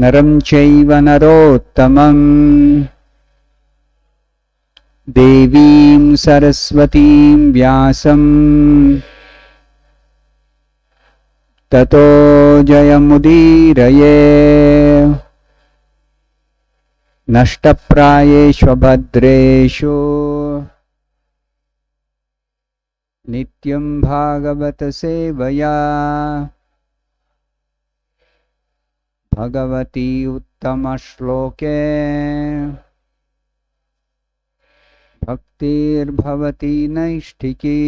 नरं चैव नरोत्तमं देवीं सरस्वतीं व्यासं ततो जयमुदीरये नष्टप्रायेषु भद्रेषु नित्यं भागवत सेवया Bhagwati उत्तमश्लोके भक्तिर्भवति नैष्ठिकी.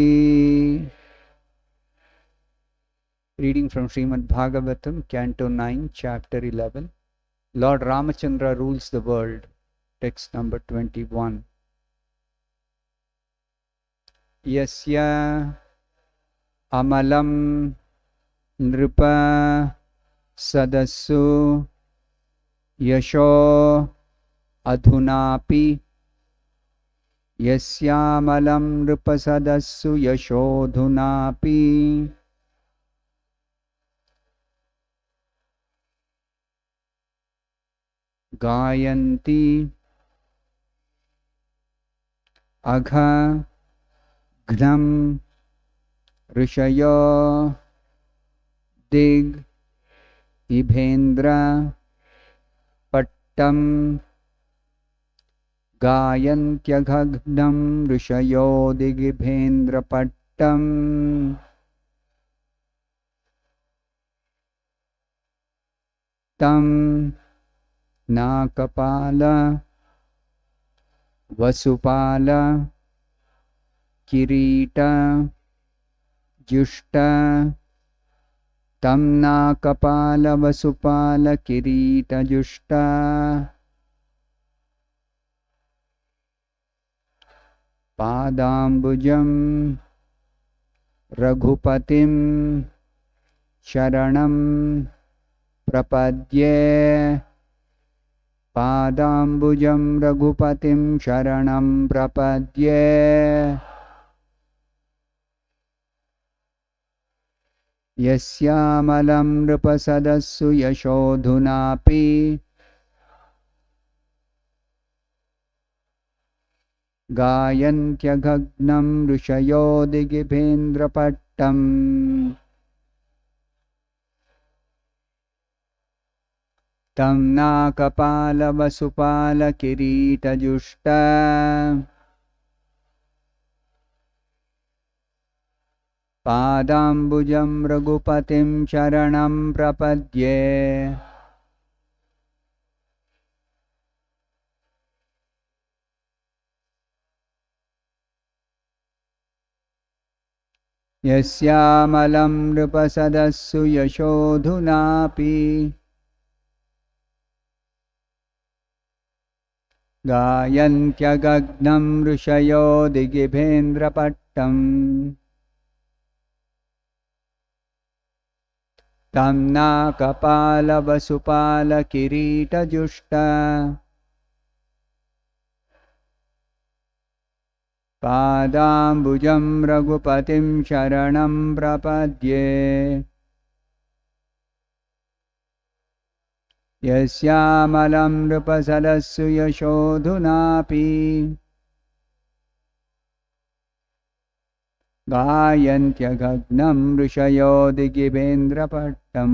Reading from Srimad Bhagavatam, Canto 9, Chapter 11. Lord Ramachandra rules the world. Text number 21. Yasya amalam nripa sadassu yasho adhunapi. Yasyamalam nripa sadassu yashodhunapi. Gayanti agha gnam rishayo dig ibhendra pattam. Gayantyagham rishayo digibhendra pattam. Tam Nakapala Vasupala Kirita Jushta. Tam Nakapala Vasupala Kirita Jushta. Padambujam Raghupatim Sharanam Prapadye. Padambujam Raghupatim Sharanam Prapadye. Yasyamalam Nripasadassu Yashodhunapi. Gayantyagham Rishayo Digibhendra Pattam. Tam Nakapala Vasupala Kirita Jushta. Padambujam Raghupatim Sharanam Prapadye. Yasyamalam Nripasadassu Yashodhunapi. Gayantyagagnam rishayo digibhendra pattam. Tam Nakapala Vasupala Kirita Jushta. Padambujam Raghupatim Sharanam Prapadye. Yasyamalam Nripasadassu Yashodhunapi. Gayantyagham rishayo digibhendra pattam.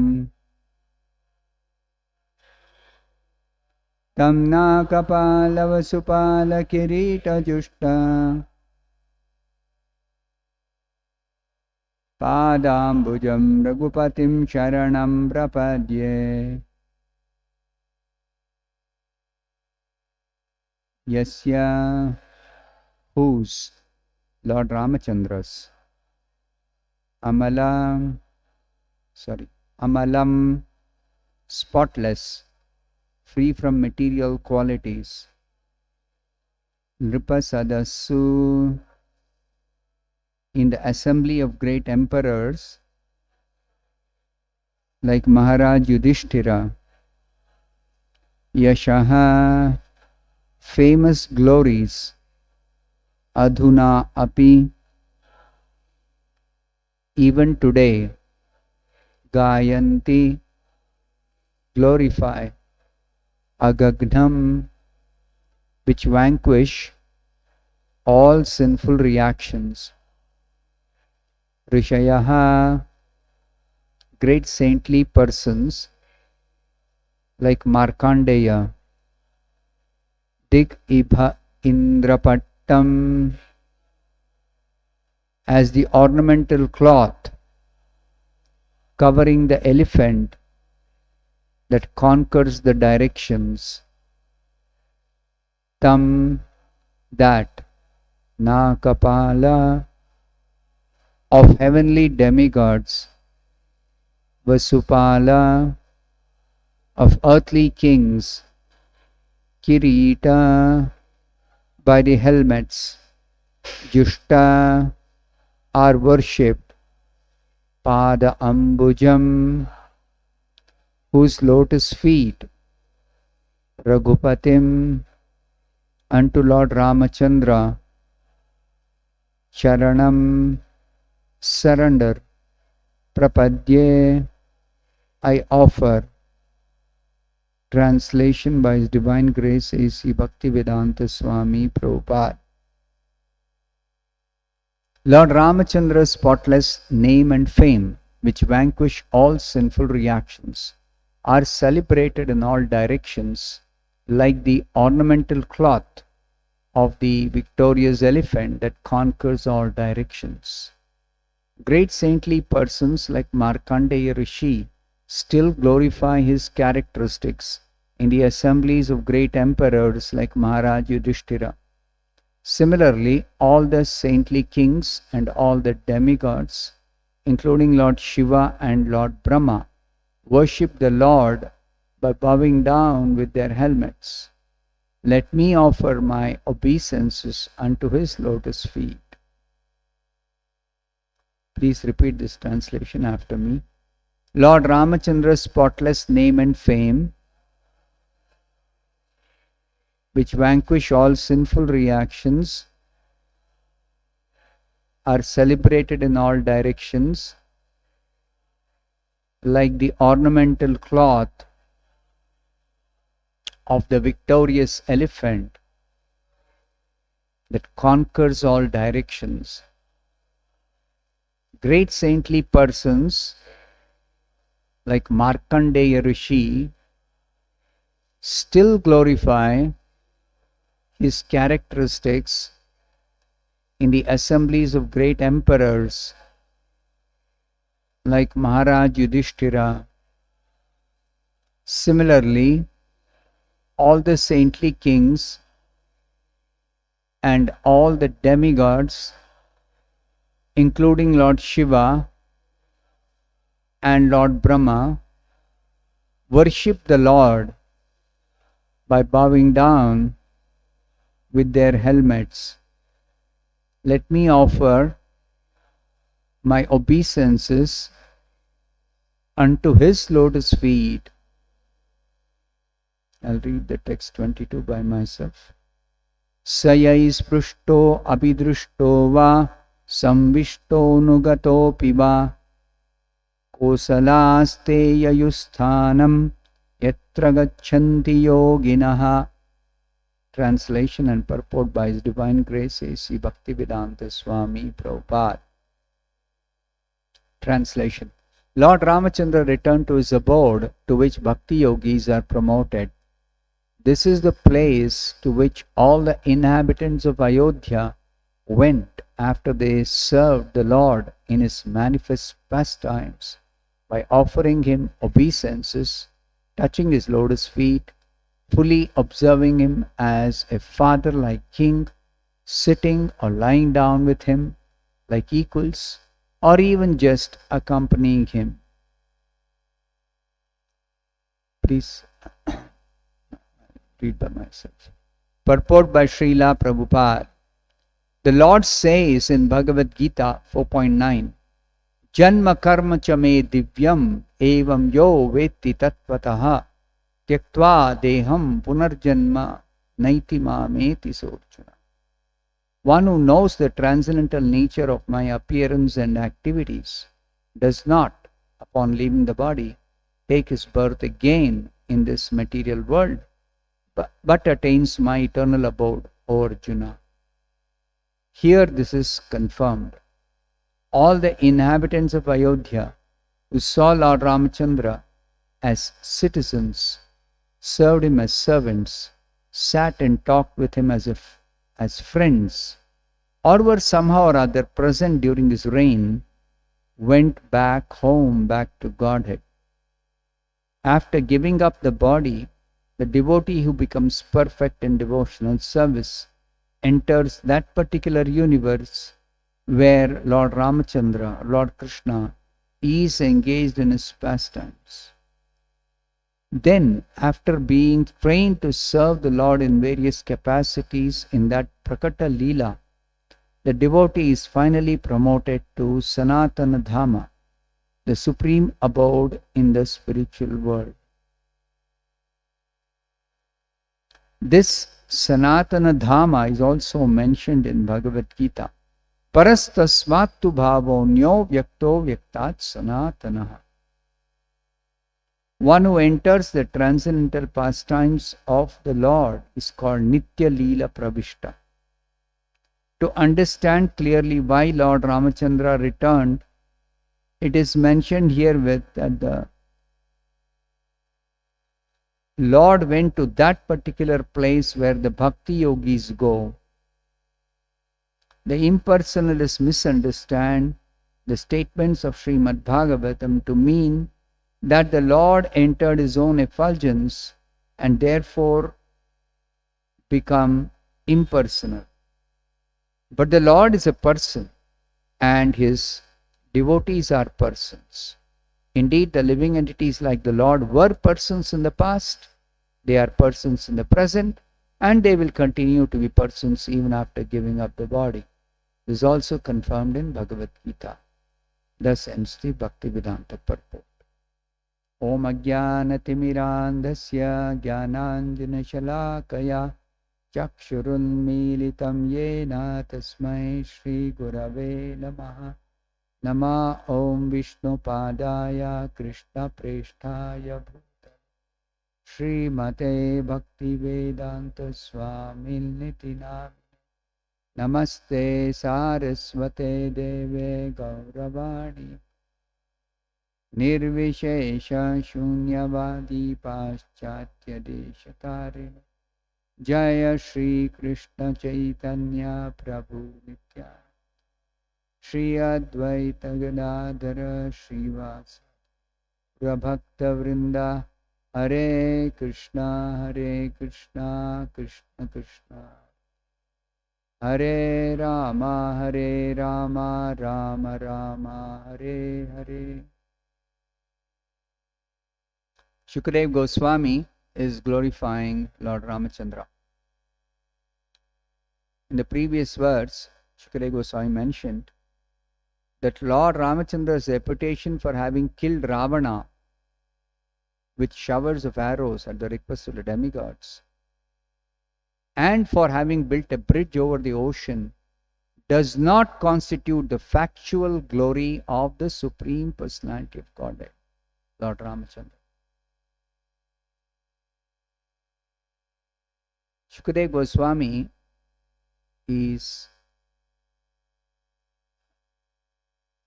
Tam Nakapala Vasupala Kirita Jushta. Padambujam Raghupatim Sharanam Prapadye. Yasya, whose, Lord Ramachandra's, amalam, spotless, free from material qualities. Nripasadassu, in the assembly of great emperors, like Maharaj Yudhishthira. Yashaha, famous glories. Adhuna api, even today. gayanti, glorify, agagnam, which vanquish all sinful reactions, rishayaha, great saintly persons like Markandeya, dig ibha indrapattam, as the ornamental cloth covering the elephant that conquers the directions, tam, that, Nakapala, of heavenly demigods, Vasupala, of earthly kings, Kirita, by the helmets, Jushta, are worshipped, Pada Ambujam, whose lotus feet, Raghupatim, unto Lord Ramachandra, Charanam, surrender, Prapadye, I offer. Translation by His Divine Grace A.C. Bhaktivedanta Swami Prabhupada. Lord Ramachandra's spotless name and fame, which vanquish all sinful reactions, are celebrated in all directions like the ornamental cloth of the victorious elephant that conquers all directions. Great saintly persons like Markandeya Rishi still glorify his characteristics in the assemblies of great emperors like Maharaj Yudhishthira. Similarly, all the saintly kings and all the demigods, including Lord Shiva and Lord Brahma, worship the Lord by bowing down with their helmets. Let me offer my obeisances unto his lotus feet. Please repeat this translation after me. Lord Ramachandra's spotless name and fame, which vanquish all sinful reactions, are celebrated in all directions like the ornamental cloth of the victorious elephant that conquers all directions. Great saintly persons like Markandeya Rishi still glorify his characteristics in the assemblies of great emperors like Maharaj Yudhishthira. Similarly, all the saintly kings and all the demigods, including Lord Shiva and Lord Brahma, worship the Lord by bowing down with their helmets. Let me offer my obeisances unto his lotus feet. I'll read the text 22 by myself. Sayai sprushto abhidrushto va samvishto nugato piva kosalaste yayusthanam yatra gachanti yoginaha. Translation and purport by His Divine Grace A.C. Bhaktivedanta Swami Prabhupada. Translation. Lord Ramachandra returned to his abode, to which bhakti yogis are promoted. This is the place to which all the inhabitants of Ayodhya went after they served the Lord in his manifest pastimes by offering him obeisances, touching his lotus feet, fully observing him as a father-like king, sitting or lying down with him like equals, or even just accompanying him. Please read by myself. Purport by Srila Prabhupada. The Lord says in Bhagavad Gita 4.9, Janma karma cha me divyam evam yo veti tattvataha tyaktva deham punarjanma naiti mameti sorchuna. One who knows the transcendental nature of my appearance and activities does not, upon leaving the body, take his birth again in this material world, but attains my eternal abode, O Arjuna. Here this is confirmed. All the inhabitants of Ayodhya who saw Lord Ramachandra as citizens, served him as servants, sat and talked with him as friends, or were somehow or other present during his reign, went back home, back to Godhead. After giving up the body, the devotee who becomes perfect in devotional service enters that particular universe where Lord Ramachandra, Lord Krishna, is engaged in his pastimes. Then, after being trained to serve the Lord in various capacities in that Prakata Leela, the devotee is finally promoted to Sanatana Dhama, the supreme abode in the spiritual world. This Sanatana Dhama is also mentioned in Bhagavad Gita. Parastasmattu bhavonyo vyakto vyaktat sanatanaha. One who enters the transcendental pastimes of the Lord is called Nitya Leela Pravishta. To understand clearly why Lord Ramachandra returned, it is mentioned herewith that the Lord went to that particular place where the Bhakti Yogis go. The impersonalists misunderstand the statements of Srimad Bhagavatam to mean that the Lord entered his own effulgence and therefore become impersonal. But the Lord is a person and his devotees are persons. Indeed, the living entities like the Lord were persons in the past, they are persons in the present, and they will continue to be persons even after giving up the body. This is also confirmed in Bhagavad Gita. Thus ends the Bhaktivedanta purport. Om Ajnanatirmirandhasya Jnananjana Shalakaya Chakshurunmilitam Yena Tasmai Shri Gurave Namaha. Nama Om Vishnu Padaya Krishna Presthaya Bhuta Srimate Bhaktivedanta Swami Niti Namine. Namaste Saraswate Deve Gauravani Nirvishesha Shunyavadi Paschatya Deshatarine. Jaya Shri Krishna Chaitanya Prabhu Nitya Shri Advaita Gadadhara Srivasa Prabhakta Vrinda. Hare Krishna Krishna Krishna Hare Rama Rama Rama Hare Hare. Shukadeva Goswami is glorifying Lord Ramachandra. In the previous verse, Shukadeva Goswami mentioned that Lord Ramachandra's reputation for having killed Ravana with showers of arrows at the request of the demigods, and for having built a bridge over the ocean, does not constitute the factual glory of the Supreme Personality of Godhead, Lord Ramachandra. Shukadeva Goswami is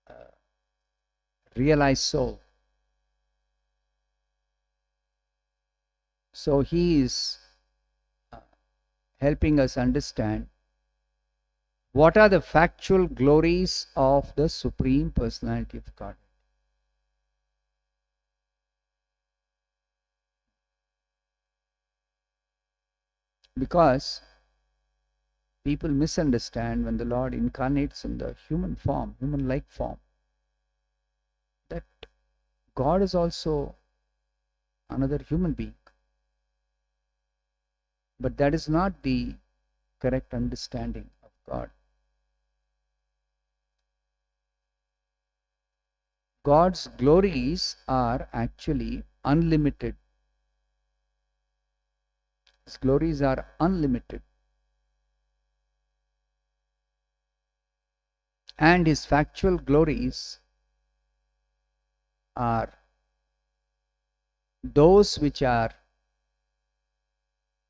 a realized soul. So he is helping us understand what are the factual glories of the Supreme Personality of God. Because people misunderstand when the Lord incarnates in the human form, human-like form, that God is also another human being. But that is not the correct understanding of God. God's glories are actually unlimited. His glories are unlimited. And his factual glories are those which are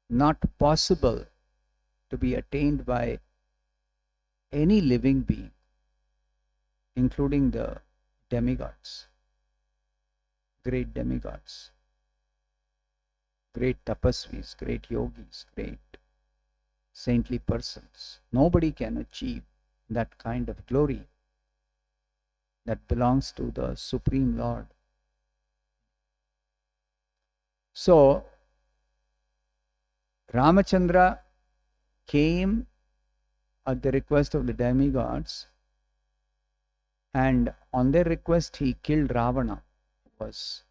not possible to be attained by any living being, including the demigods, great demigods, great tapasvis, great yogis, great saintly persons. Nobody can achieve that kind of glory that belongs to the Supreme Lord. So, Ramachandra came at the request of the demigods, and on their request he killed Ravana, who was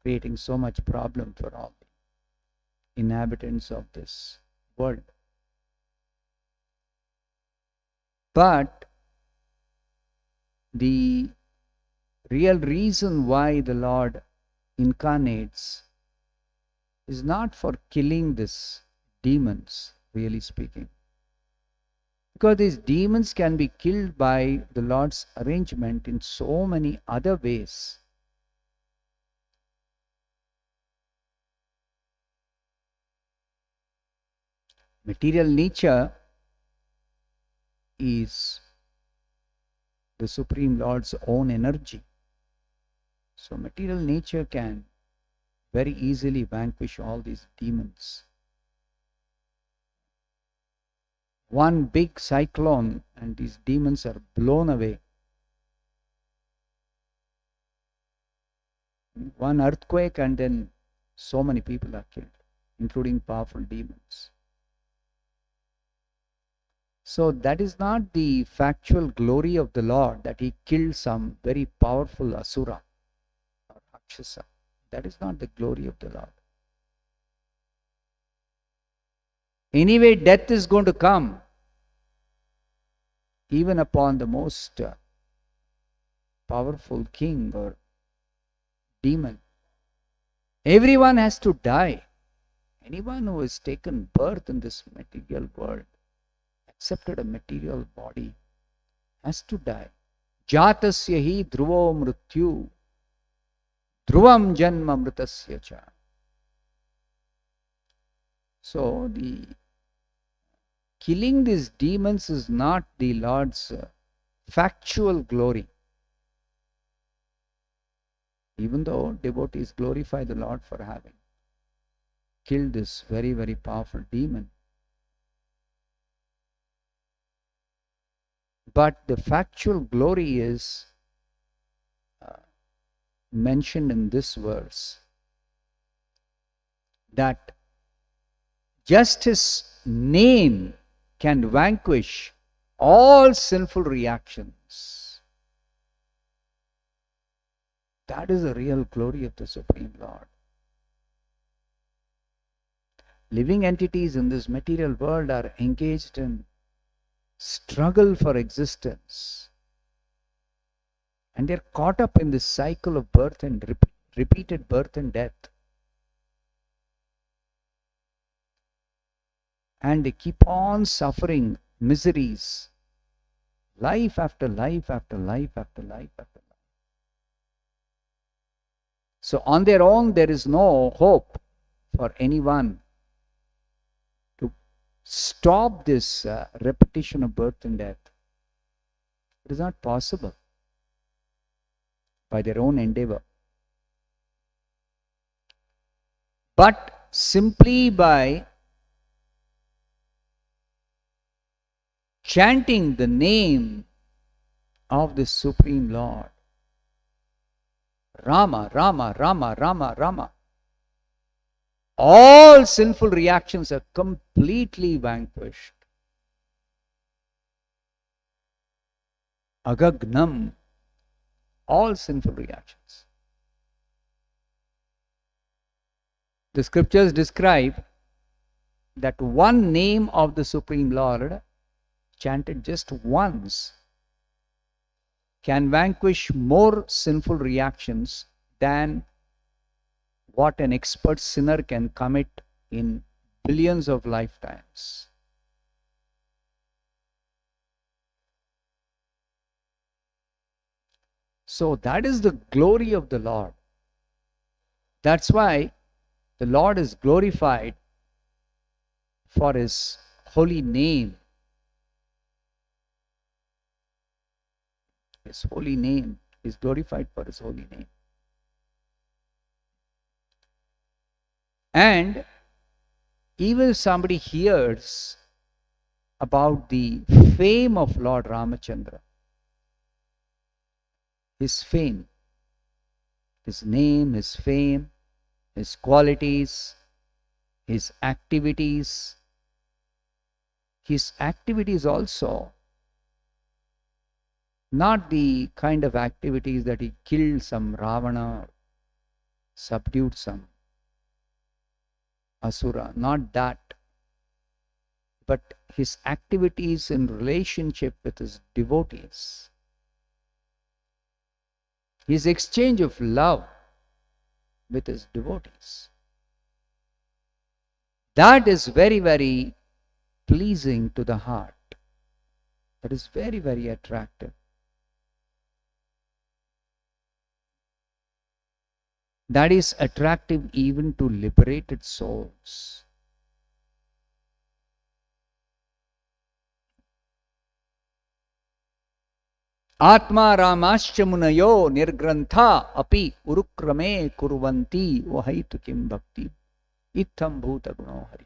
creating so much problem for all the inhabitants of this world. But the real reason why the Lord incarnates is not for killing these demons, really speaking. Because these demons can be killed by the Lord's arrangement in so many other ways. Material nature is the Supreme Lord's own energy. So material nature can very easily vanquish all these demons. One big cyclone and these demons are blown away. One earthquake and then so many people are killed, including powerful demons. So that is not the factual glory of the Lord, that he killed some very powerful asura or rakshasa. That is not the glory of the Lord. Anyway, death is going to come, even upon the most powerful king or demon. Everyone has to die. Anyone who has taken birth in this material world, accepted a material body, has to die. Jatasya hi dhruvo mrityu, dhruvam janma mritasya cha. So the killing these demons is not the Lord's factual glory. Even though devotees glorify the Lord for having killed this very, very powerful demon. But the factual glory is mentioned in this verse, that just his name can vanquish all sinful reactions. That is the real glory of the Supreme Lord. Living entities in this material world are engaged in struggle for existence, and they're caught up in this cycle of birth and repeated birth and death, and they keep on suffering miseries, life after life after life after life after life. So on their own there is no hope for anyone to stop this repetition of birth and death. It is not possible by their own endeavor. But simply by chanting the name of the Supreme Lord, Rama, Rama, Rama, Rama, Rama, all sinful reactions are completely vanquished. Agagnam, all sinful reactions. The scriptures describe that one name of the Supreme Lord, chanted just once, can vanquish more sinful reactions than what an expert sinner can commit in billions of lifetimes. So that is the glory of the Lord. That's why the Lord is glorified for His holy name. His holy name is glorified for His holy name. And even if somebody hears about the fame of Lord Ramachandra, his fame, his name, his fame, his qualities, his activities also, not the kind of activities that he killed some Ravana, subdued some Asura, not that, but his activities in relationship with his devotees, his exchange of love with his devotees. That is very, very pleasing to the heart. That is very, very attractive. That is attractive even to liberated souls. Atma Ramascha Munayo Nirgrantha Api Urukrame Kurvanti Vahaitu Kim Bhakti Itham Bhuta Guno Hari.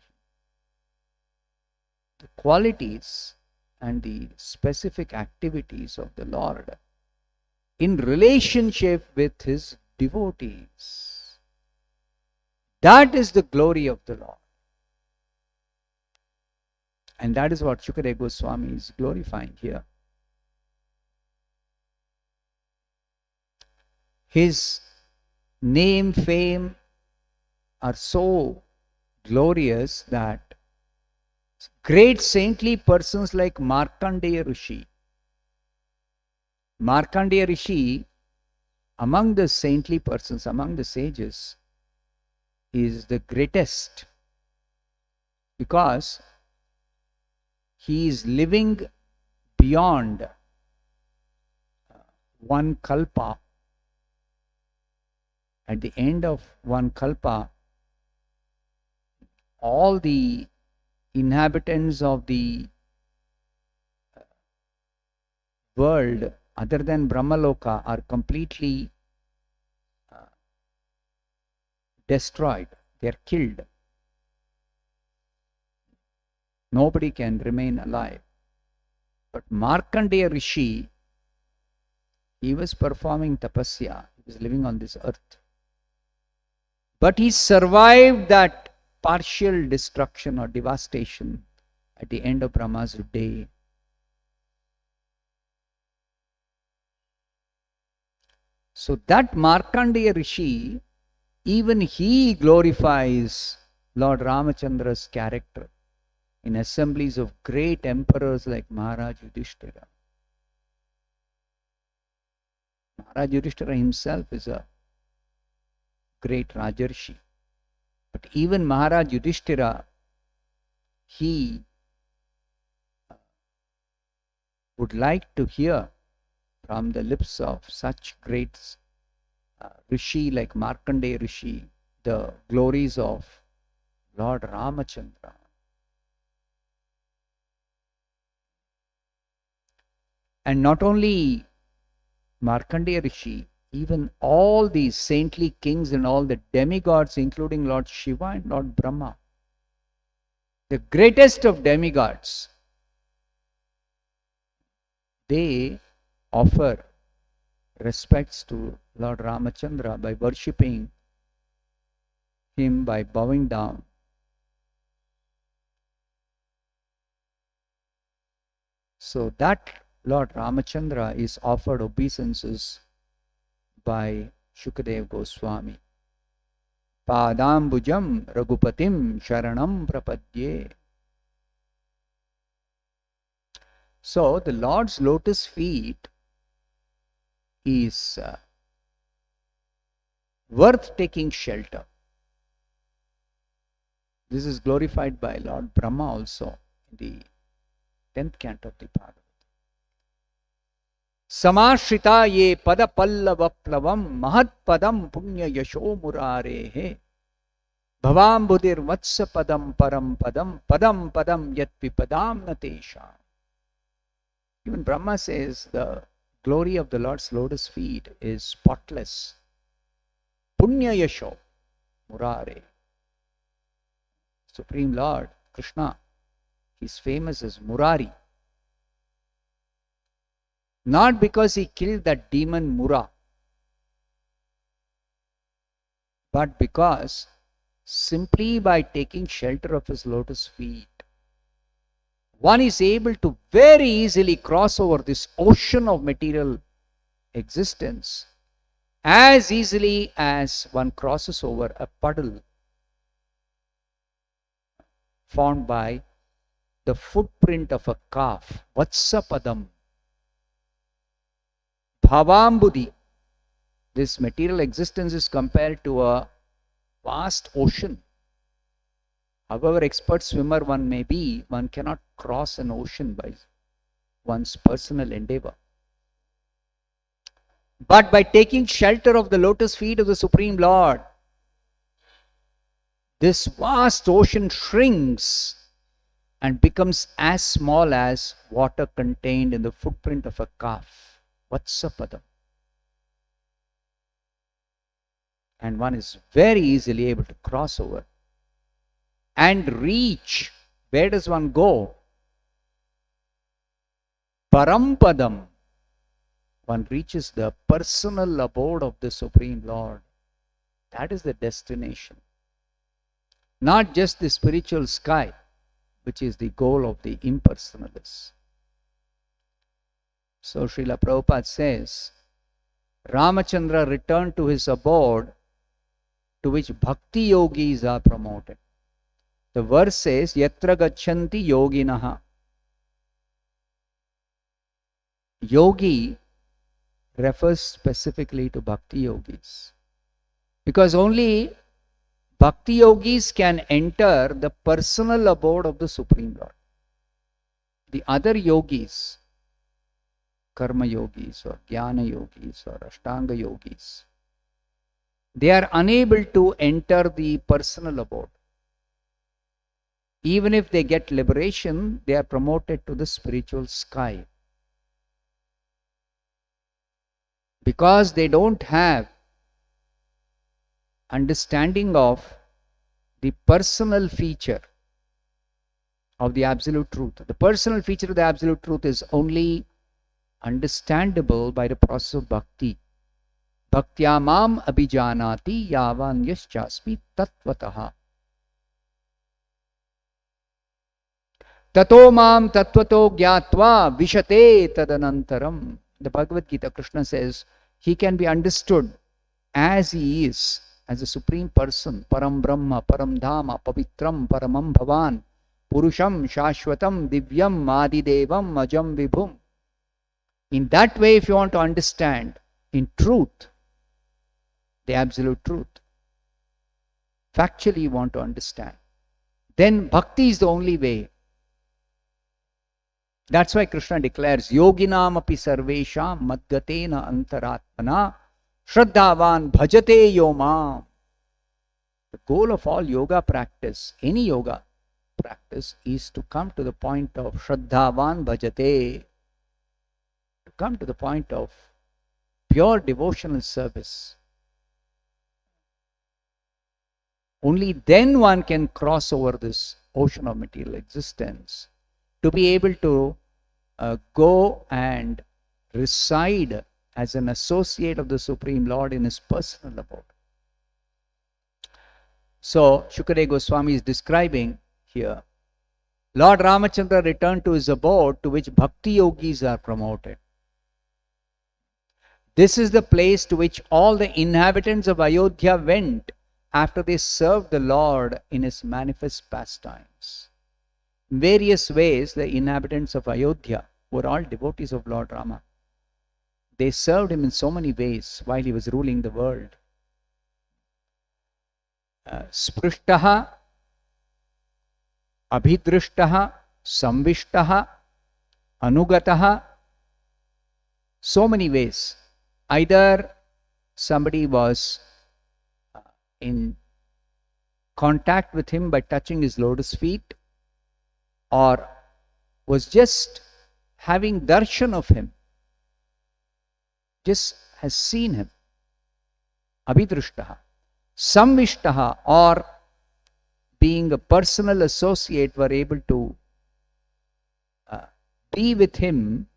The qualities and the specific activities of the Lord in relationship with His devotees. That is the glory of the Lord. And that is what Shukadeva Goswami is glorifying here. His name, fame are so glorious that great saintly persons like Markandeya Rishi, among the saintly persons, among the sages, is the greatest because he is living beyond one kalpa. At the end of one kalpa, all the inhabitants of the world other than Brahmaloka are completely destroyed. They are killed. Nobody can remain alive. But Markandeya Rishi, he was performing tapasya. He was living on this earth. But he survived that partial destruction or devastation at the end of Brahma's day. So that Markandeya Rishi, even he glorifies Lord Ramachandra's character in assemblies of great emperors like Maharaj Yudhishthira. Maharaj Yudhishthira himself is a great Rajarshi. But even Maharaj Yudhishthira, he would like to hear from the lips of such great Rishi like Markandeya Rishi the glories of Lord Ramachandra. And not only Markandeya Rishi, even all these saintly kings and all the demigods, including Lord Shiva and Lord Brahma, the greatest of demigods, they offer respects to Lord Ramachandra by worshipping him, by bowing down. So that Lord Ramachandra is offered obeisances by Shukadeva Goswami. Padambujam Raghupatim Sharanam Prapadye. So the Lord's lotus feet is worth taking shelter. This is glorified by Lord Brahma also in the 10th canto of the Bhagavatam. Samashrita ye pada pallavaplavam mahat padam punya yasho murarehe bhavambudir vatsa padam param padam padam padam yat vipadam natesha. Even Brahma says the glory of the Lord's lotus feet is spotless. Punya yasho murare. Supreme Lord Krishna, he's famous as Murari. Not because he killed that demon Mura, but because simply by taking shelter of his lotus feet, one is able to very easily cross over this ocean of material existence as easily as one crosses over a puddle formed by the footprint of a calf. Vatsapadam. Bhavambudhi. This material existence is compared to a vast ocean. However expert swimmer one may be, one cannot cross an ocean by one's personal endeavor. But by taking shelter of the lotus feet of the Supreme Lord, this vast ocean shrinks and becomes as small as water contained in the footprint of a calf. Vatsapadam. And one is very easily able to cross over and reach. Where does one go? Parampadam. One reaches the personal abode of the Supreme Lord. That is the destination. Not just the spiritual sky, which is the goal of the impersonalists. So Srila Prabhupada says, Ramachandra returned to his abode to which bhakti yogis are promoted. The verse says, Yatra gachanti yoginaha. Yogi refers specifically to bhakti yogis. Because only bhakti yogis can enter the personal abode of the Supreme Lord. The other yogis, karma yogis or jnana yogis or ashtanga yogis, they are unable to enter the personal abode. Even if they get liberation, they are promoted to the spiritual sky. Because they don't have understanding of the personal feature of the Absolute Truth. The personal feature of the Absolute Truth is only understandable by the process of bhakti. Bhaktya mam abhijanati yavan yaschasmi tatvataha. Tato mam tatvato gyatva vishate tadanantaram. The Bhagavad Gita, Krishna says, he can be understood as he is, as a supreme person, param brahma, param dhama, pavitram, paramam bhavan, purusham, shashwatam, divyam, adidevam, ajam vibhum. In that way, if you want to understand in truth, the absolute truth, factually you want to understand, then bhakti is the only way. That's why Krishna declares, Yoginam api sarvesham madgatena antaratmana shraddhavan bhajate yomam. The goal of all yoga practice, any yoga practice, is to come to the point of shraddhavan bhajate, to come to the point of pure devotional service. Only then one can cross over this ocean of material existence to be able to go and reside as an associate of the Supreme Lord in his personal abode. So, Shukadeva Goswami is describing here, Lord Ramachandra returned to his abode to which bhakti yogis are promoted. This is the place to which all the inhabitants of Ayodhya went after they served the Lord in his manifest pastimes. In various ways, the inhabitants of Ayodhya were all devotees of Lord Rama. They served him in so many ways while he was ruling the world. Sprishtaha, abhidrishtaha, samvishtaha, anugataha, so many ways. Either somebody was in contact with him by touching his lotus feet, or was just having darshan of him, just has seen him, abhidrushtaha, samvishtaha, or being a personal associate, were able to be with him,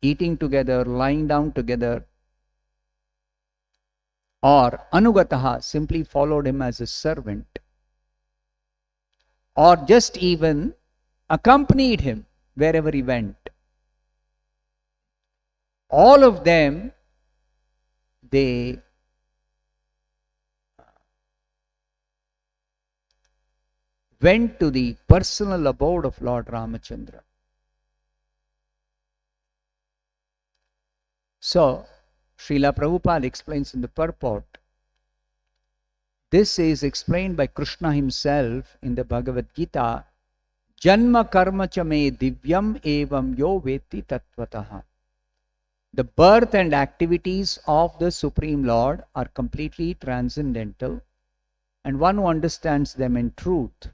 eating together, lying down together, or anugataha, simply followed him as a servant, or just even accompanied him wherever he went. All of them, they went to the personal abode of Lord Ramachandra. So, Srila Prabhupada explains in the purport, this is explained by Krishna himself in the Bhagavad Gita, Janma karma cha me divyam evam yo veti tattvataha. The birth and activities of the Supreme Lord are completely transcendental, and one who understands them in truth.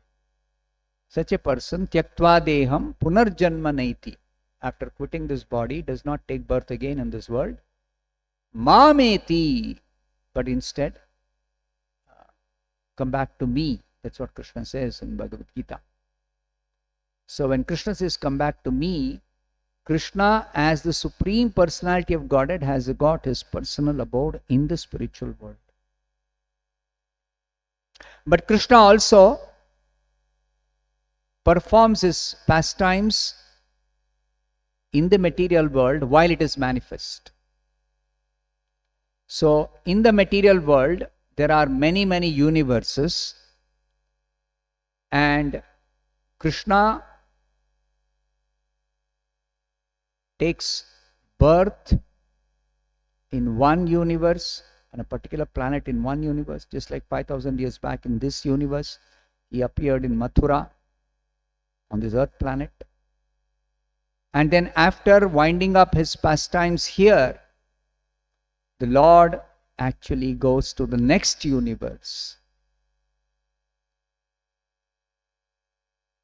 Such a person, tyaktva deham punarjanma naiti, after quitting this body, does not take birth again in this world. Mameti, but instead come back to me. That's what Krishna says in Bhagavad Gita. So when Krishna says come back to me, Krishna as the Supreme Personality of Godhead has got his personal abode in the spiritual world. But Krishna also performs his pastimes in the material world while it is manifest. So in the material world, there are many, many universes, and Krishna takes birth in one universe, on a particular planet in one universe, just like 5,000 years back in this universe, he appeared in Mathura on this earth planet. And then after winding up his pastimes here, the Lord actually goes to the next universe.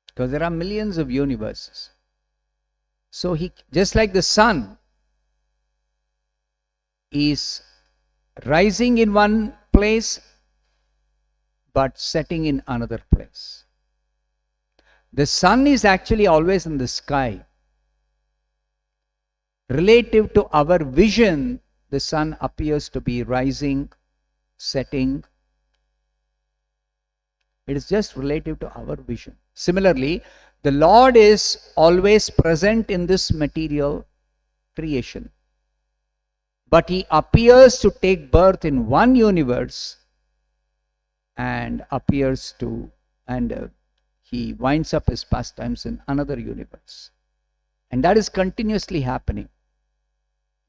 Because there are millions of universes. So he, just like the sun is rising in one place but setting in another place. The sun is actually always in the sky. Relative to our vision, the sun appears to be rising, setting. It is just relative to our vision. Similarly, the Lord is always present in this material creation. But he appears to take birth in one universe and he winds up his pastimes in another universe. And that is continuously happening.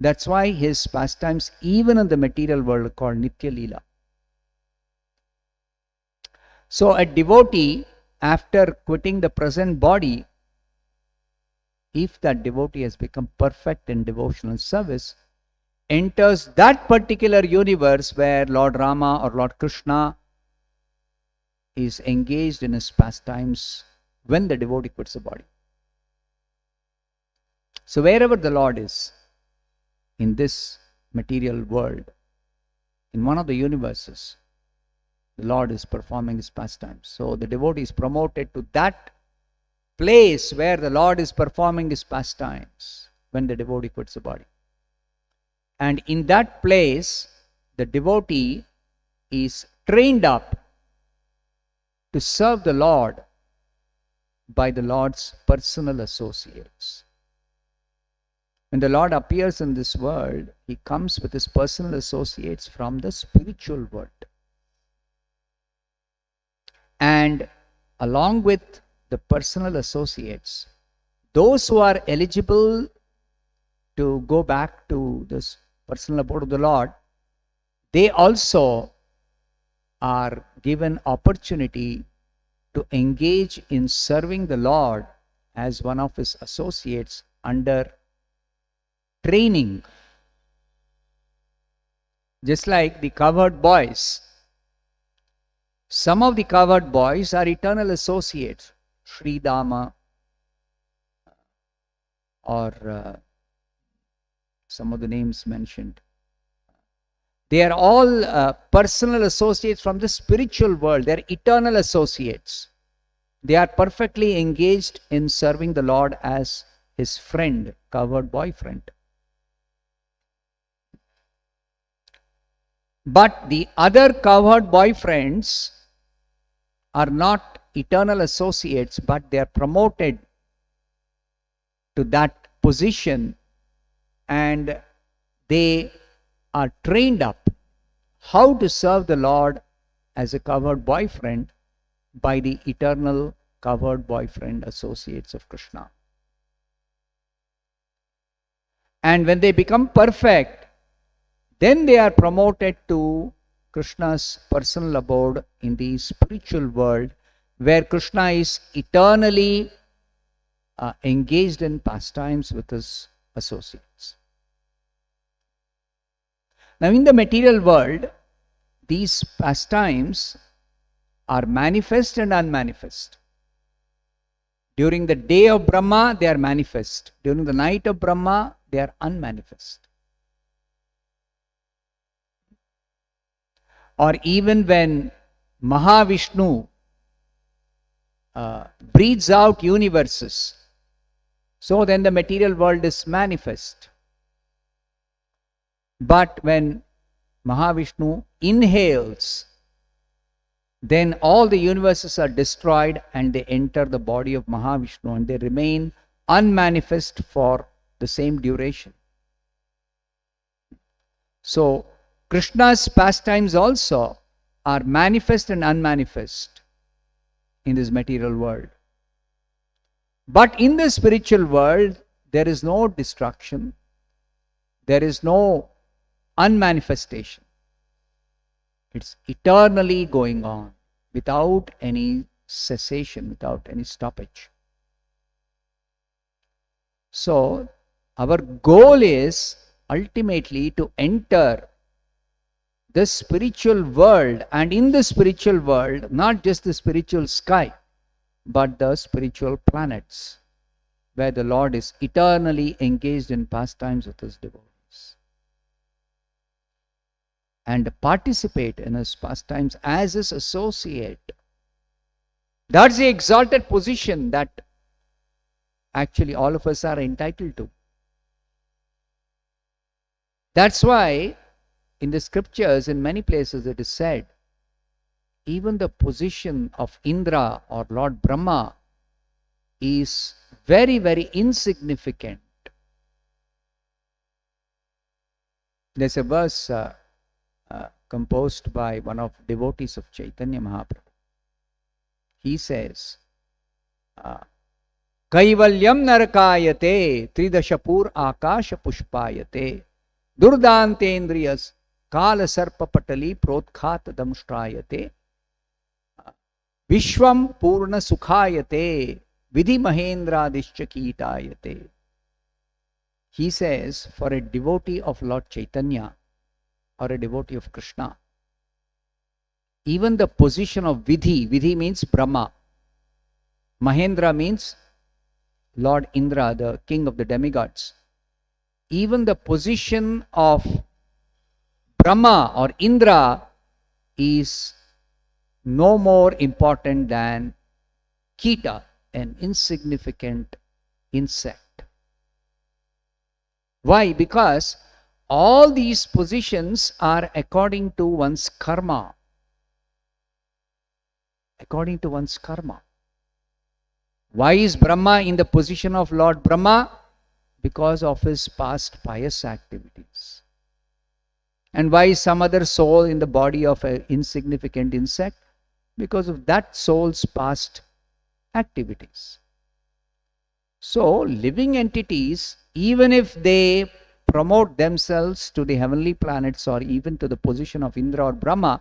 That's why his pastimes, even in the material world, are called Nitya Leela. So a devotee, after quitting the present body, if that devotee has become perfect in devotional service, enters that particular universe where Lord Rama or Lord Krishna is engaged in his pastimes when the devotee quits the body. So wherever the Lord is in this material world, in one of the universes, the Lord is performing his pastimes. So the devotee is promoted to that place where the Lord is performing his pastimes when the devotee quits the body. And in that place, the devotee is trained up to serve the Lord by the Lord's personal associates. When the Lord appears in this world, he comes with his personal associates from the spiritual world. And along with the personal associates, those who are eligible to go back to this personal abode of the Lord, they also are given opportunity to engage in serving the Lord as one of his associates under training. Just like the cowherd boys. Some of the cowherd boys are eternal associates. Sri Dama or some of the names mentioned. They are all personal associates from the spiritual world. They are eternal associates. They are perfectly engaged in serving the Lord as his friend, cowherd boyfriend. But the other cowherd boyfriends are not eternal associates, but they are promoted to that position and they are trained up how to serve the Lord as a cowherd boyfriend by the eternal cowherd boyfriend associates of Krishna. And when they become perfect, then they are promoted to Krishna's personal abode in the spiritual world, where Krishna is eternally engaged in pastimes with his associates. Now, in the material world, these pastimes are manifest and unmanifest. During the day of Brahma, they are manifest. During the night of Brahma, they are unmanifest. Or even when Mahavishnu breathes out universes, so then the material world is manifest. But when Mahavishnu inhales, then all the universes are destroyed and they enter the body of Mahavishnu and they remain unmanifest for the same duration. So, Krishna's pastimes also are manifest and unmanifest in this material world. But in the spiritual world, there is no destruction, there is no unmanifestation. It's eternally going on without any cessation, without any stoppage. So, our goal is ultimately to enter the spiritual world, and in the spiritual world, not just the spiritual sky, but the spiritual planets, where the Lord is eternally engaged in pastimes with his devotees, and participate in his pastimes as his associate. That's the exalted position that actually all of us are entitled to. That's why in the scriptures, in many places it is said, even the position of Indra or Lord Brahma is very, very insignificant. There's a verse composed by one of devotees of Chaitanya Mahaprabhu. He says, Kaivalyam narakayate tridashapur akasha pushpayate durdantendriyas kala sarpa patali protkhat damshtrayate vishwam purna sukhayate vidhi mahendradishcha kitayate. He says, for a devotee of Lord Chaitanya or a devotee of Krishna, even the position of Vidhi means Brahma, Mahendra means Lord Indra, the king of the demigods. Even the position of Brahma or Indra is no more important than Kita, an insignificant insect. Why? Because all these positions are according to one's karma. According to one's karma. Why is Brahma in the position of Lord Brahma? Because of his past pious activities. And why is some other soul in the body of an insignificant insect? Because of that soul's past activities. So, living entities, even if they promote themselves to the heavenly planets or even to the position of Indra or Brahma,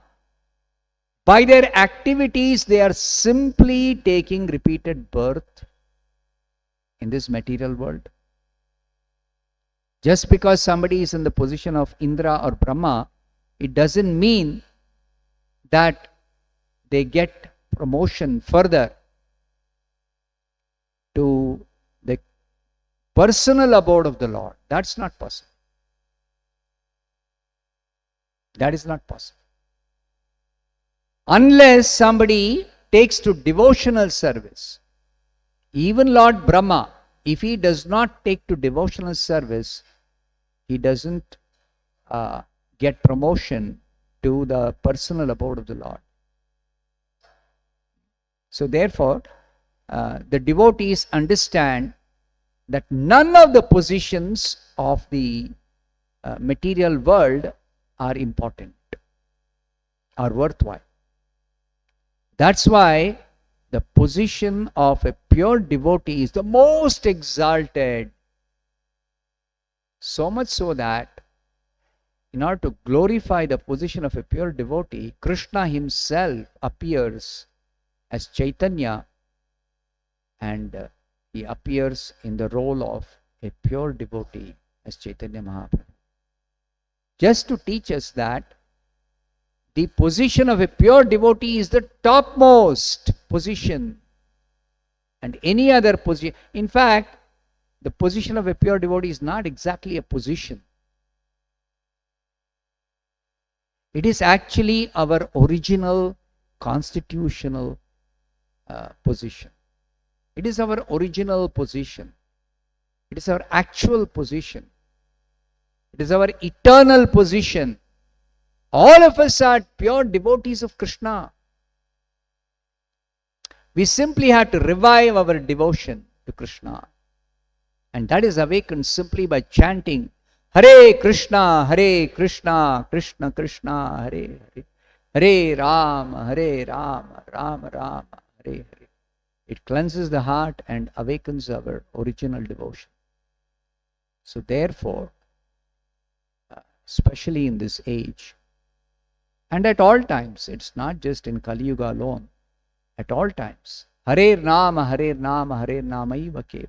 by their activities they are simply taking repeated birth in this material world. Just because somebody is in the position of Indra or Brahma, it doesn't mean that they get promotion further to the personal abode of the Lord. That's not possible. That is not possible. Unless somebody takes to devotional service. Even Lord Brahma, if he does not take to devotional service, he doesn't get promotion to the personal abode of the Lord. So therefore, the devotees understand that none of the positions of the material world are important, are worthwhile. That's why the position of a pure devotee is the most exalted. So much so that in order to glorify the position of a pure devotee, Krishna himself appears as Chaitanya, and he appears in the role of a pure devotee as Chaitanya Mahaprabhu. Just to teach us that the position of a pure devotee is the topmost position, and any other position, in fact, the position of a pure devotee is not exactly a position. It is actually our original constitutional position. It is our original position. It is our actual position. It is our eternal position. All of us are pure devotees of Krishna. We simply have to revive our devotion to Krishna. And that is awakened simply by chanting Hare Krishna, Krishna Krishna, Hare Hare, Hare Rama, Rama Rama, Hare Hare. It cleanses the heart and awakens our original devotion. So therefore, especially in this age, and at all times, it's not just in Kali Yuga alone, at all times, Hare Nama, Hare Nama, Hare Nama Iva Kevala.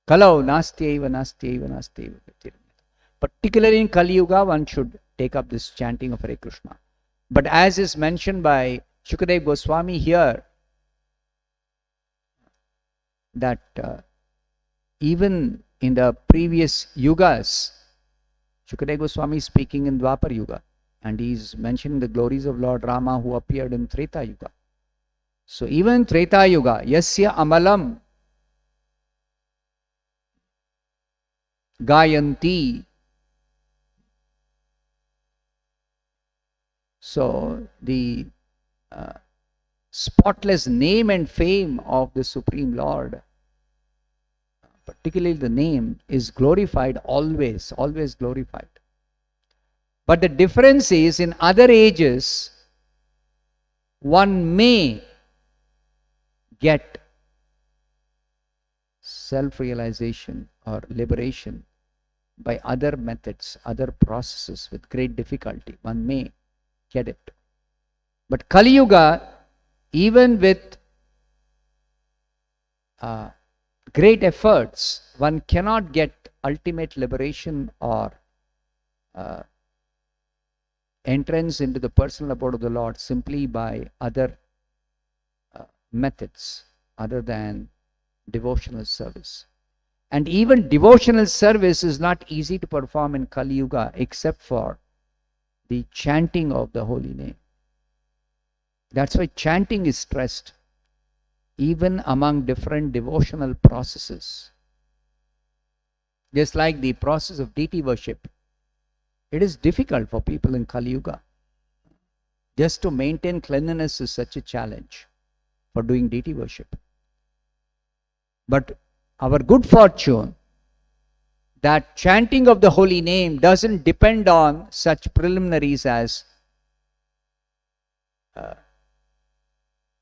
Kalau Nastyaiva, Nastyaiva, Nastyaiva. Particularly in Kali Yuga, one should take up this chanting of Hare Krishna. But as is mentioned by Shukadeva Goswami here, that even in the previous yugas, Shukadeva Goswami is speaking in Dwapar Yuga, and he is mentioning the glories of Lord Rama who appeared in Treta Yuga. So even in Treta Yuga, Yasya Amalam Gayanti. So the spotless name and fame of the Supreme Lord, particularly the name, is glorified always, always glorified. But the difference is, in other ages, one may get self-realization or liberation by other methods, other processes with great difficulty. One may get it. But Kali Yuga, even with great efforts, one cannot get ultimate liberation or entrance into the personal abode of the Lord simply by other methods other than devotional service. And even devotional service is not easy to perform in Kali Yuga except for the chanting of the holy name. That's why chanting is stressed even among different devotional processes. Just like the process of deity worship, it is difficult for people in Kali Yuga. Just to maintain cleanliness is such a challenge for doing deity worship. But our good fortune, that chanting of the holy name doesn't depend on such preliminaries as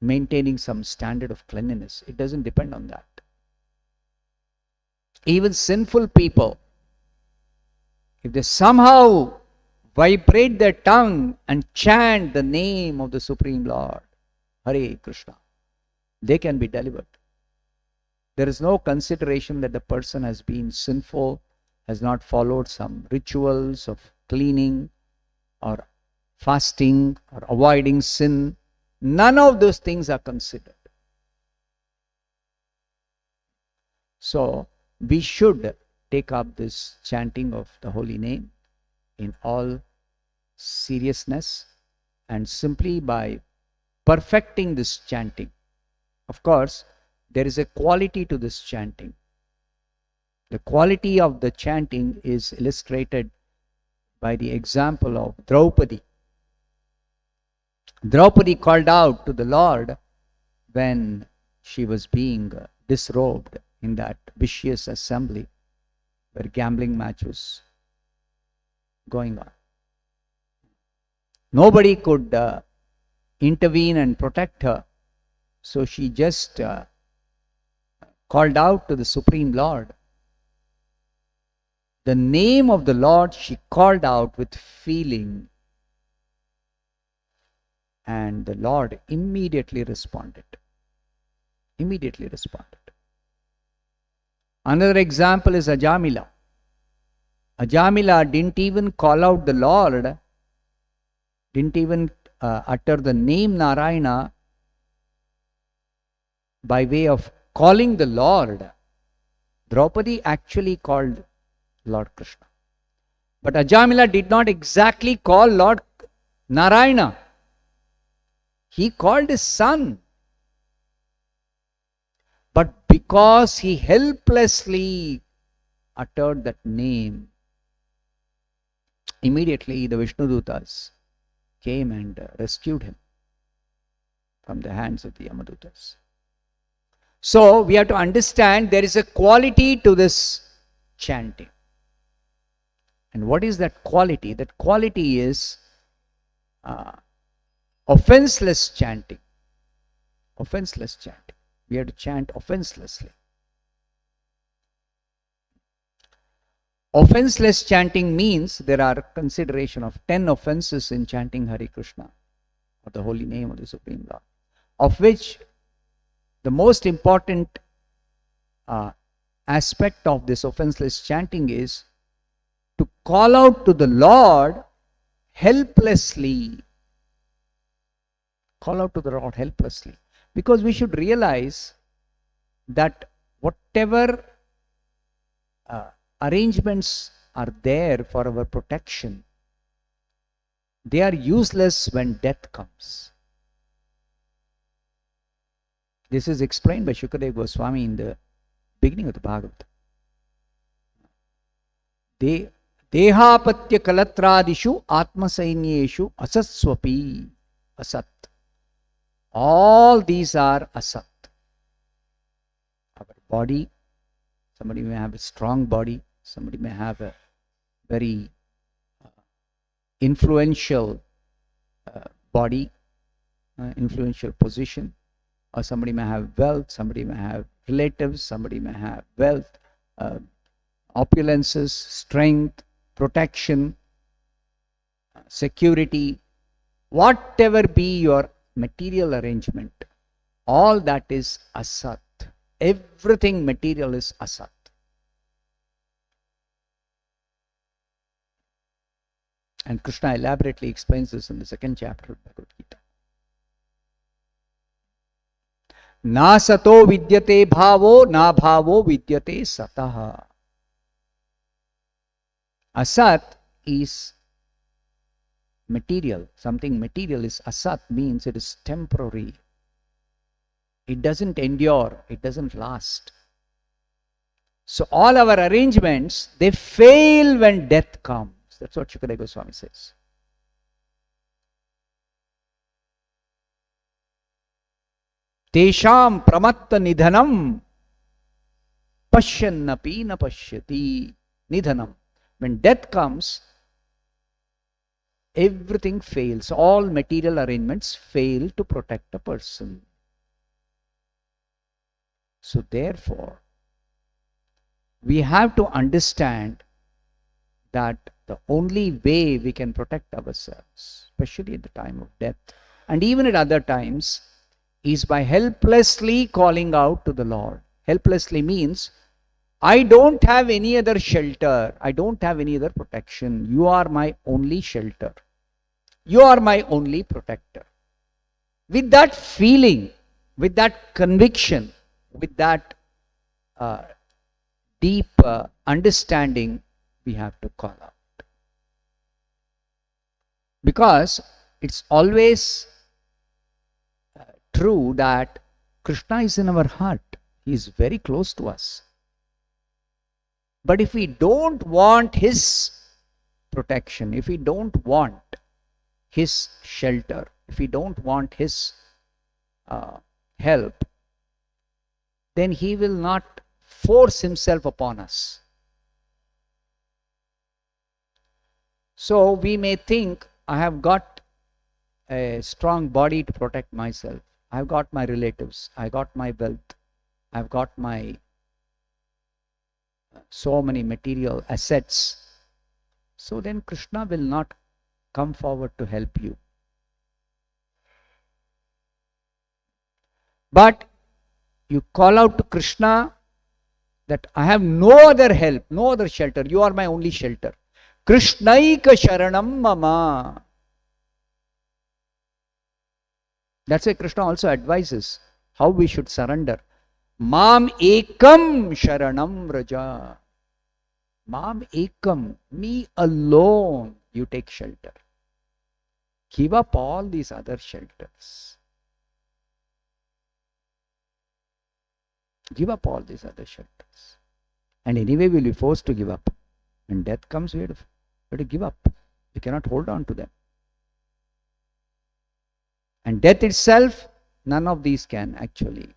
maintaining some standard of cleanliness. It doesn't depend on that. Even sinful people, if they somehow vibrate their tongue and chant the name of the Supreme Lord, Hare Krishna, they can be delivered. There is no consideration that the person has been sinful, has not followed some rituals of cleaning or fasting or avoiding sin. None of those things are considered. So we should take up this chanting of the holy name in all seriousness, and simply by perfecting this chanting. Of course, there is a quality to this chanting. The quality of the chanting is illustrated by the example of Draupadi. Draupadi called out to the Lord when she was being disrobed in that vicious assembly where gambling match was going on. Nobody could intervene and protect her, so she just called out to the Supreme Lord. The name of the Lord she called out with feeling, and the Lord immediately responded. Immediately responded. Another example is Ajamila. Ajamila didn't even call out the Lord, didn't even utter the name Narayana by way of calling the Lord. Draupadi actually called Lord Krishna. But Ajamila did not exactly call Lord Narayana. He called his son. But because he helplessly uttered that name, immediately the Vishnudutas came and rescued him from the hands of the Yamadutas. So we have to understand there is a quality to this chanting. And what is that quality? That quality is offenseless chanting. Offenseless chanting. We have to chant offenselessly. Offenseless chanting means there are consideration of 10 offenses in chanting Hare Krishna, or the holy name of the Supreme Lord, of which the most important aspect of this offenseless chanting is to call out to the Lord helplessly. Call out to the Lord helplessly. Because we should realize that whatever arrangements are there for our protection, they are useless when death comes. This is explained by Shukadeva Goswami in the beginning of the Bhagavatam. Dehapatya kalatradishu atmasainyeshu asatswapi. Asat. All these are asat. Our body, somebody may have a strong body, somebody may have a very influential body, influential position, or somebody may have wealth, somebody may have relatives, somebody may have wealth, opulences, strength, protection, security, whatever be your material arrangement, all that is asat. Everything material is asat. And Krishna elaborately explains this in the 2nd chapter of Bhagavad Gita. Na sato vidyate bhavo, na bhavo vidyate sataha. Asat is material. Something material is asat, means it is temporary. It doesn't endure. It doesn't last. So all our arrangements, they fail when death comes. That's what Shukadeva Goswami says. Tesham pramatta nidhanam pashyannapi na pashyati. Nidhanam. When death comes, everything fails. All material arrangements fail to protect a person. So therefore, we have to understand that the only way we can protect ourselves, especially at the time of death, and even at other times, is by helplessly calling out to the Lord. Helplessly means I don't have any other shelter. I don't have any other protection. You are my only shelter. You are my only protector. With that feeling, with that conviction, with that deep understanding, we have to call out. Because it's always true that Krishna is in our heart. He is very close to us. But if we don't want His protection, if we don't want His shelter, if we don't want His help, then He will not force Himself upon us. So we may think, I have got a strong body to protect myself. I've got my relatives. I got my wealth. I've got my so many material assets. So then Krishna will not come forward to help you. But you call out to Krishna that I have no other help, no other shelter. You are my only shelter. Krishnaika sharanam mama. That's why Krishna also advises how we should surrender. Mam ekam sharanam raja. Mam ekam, me alone, you take shelter. Give up all these other shelters. Give up all these other shelters. And anyway, we'll be forced to give up. When death comes, we have to give up. We cannot hold on to them. And death itself, none of these can actually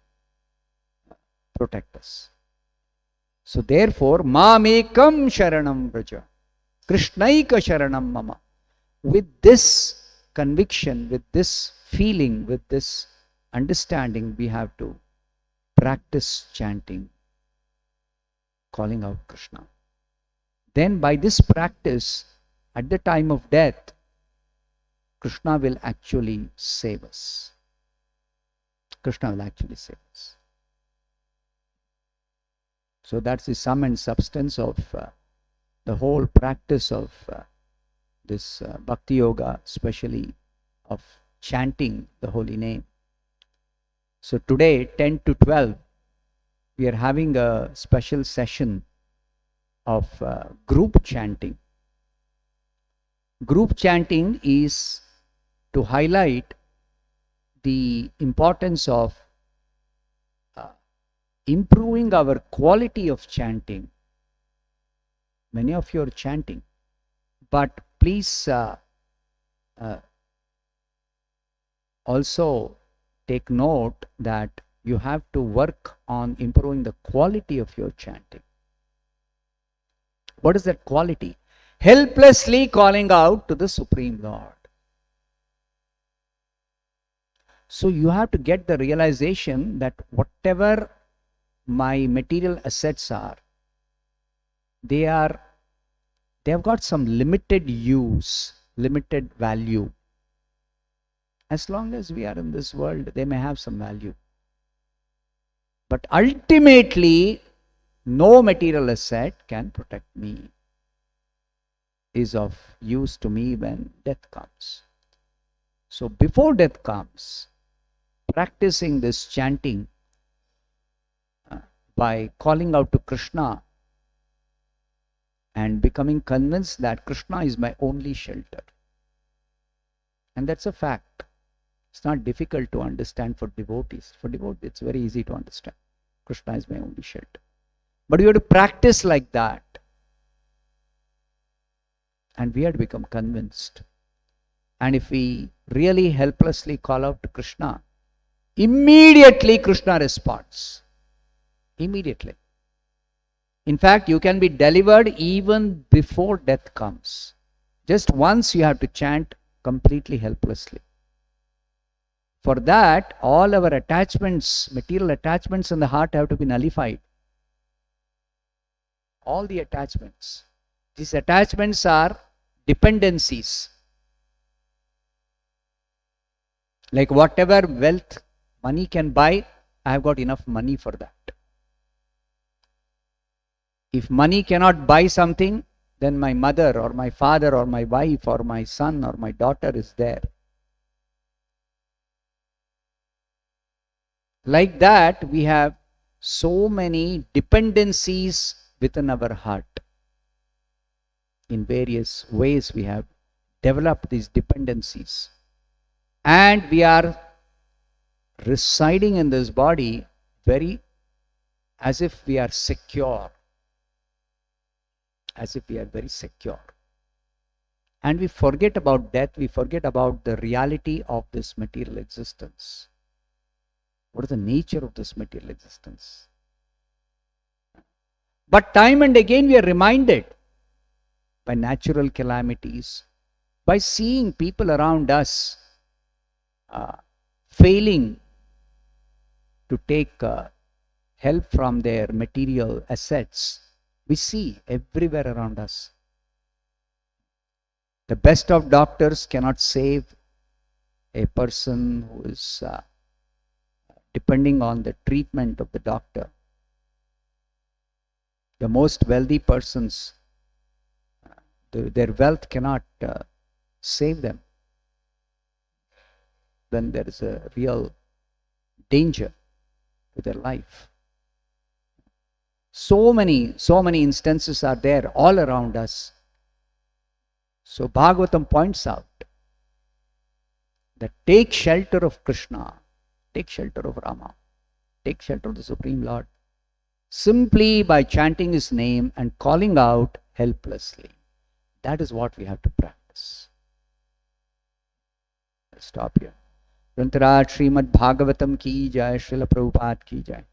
protect us. So therefore, mamekam sharanam vraja, krishnaika sharanam mama. With this conviction, with this feeling, with this understanding, we have to practice chanting, calling out Krishna. Then by this practice, at the time of death, Krishna will actually save us. Krishna will actually save us. So that's the sum and substance of the whole practice of this Bhakti Yoga, especially of chanting the holy name. So today, 10 to 12, we are having a special session of group chanting. Group chanting is to highlight the importance of improving our quality of chanting. Many of you are chanting, but please also take note that you have to work on improving the quality of your chanting. What is that quality? Helplessly calling out to the Supreme Lord. So you have to get the realization that whatever my material assets are, they have got some limited use, limited value. As long as we are in this world, they may have some value. But ultimately, no material asset can protect me, is of use to me when death comes. So before death comes, practicing this chanting by calling out to Krishna and becoming convinced that Krishna is my only shelter. And that's a fact. It's not difficult to understand for devotees. For devotees, it's very easy to understand. Krishna is my only shelter. But we have to practice like that. And we have to become convinced. And if we really helplessly call out to Krishna, immediately Krishna responds. Immediately. In fact, you can be delivered even before death comes. Just once you have to chant completely helplessly. For that, all our attachments, material attachments in the heart have to be nullified. All the attachments. These attachments are dependencies. Like whatever wealth money can buy, I have got enough money for that. If money cannot buy something, then my mother or my father or my wife or my son or my daughter is there. Like that, we have so many dependencies within our heart. In various ways, we have developed these dependencies. And we are residing in this body very as if we are secure. As if we are very secure. And we forget about death, we forget about the reality of this material existence. What is the nature of this material existence? But time and again we are reminded by natural calamities, by seeing people around us failing to take help from their material assets. We see everywhere around us. The best of doctors cannot save a person who is depending on the treatment of the doctor. The most wealthy persons, their wealth cannot save them when there is a real danger to their life. So many instances are there all around us. So Bhagavatam points out that take shelter of Krishna, take shelter of Rama, take shelter of the Supreme Lord, simply by chanting his name and calling out helplessly. That is what we have to practice. Let's stop here. Grantharaj Srimad Bhagavatam ki jai, Srila Prabhupada ki jai.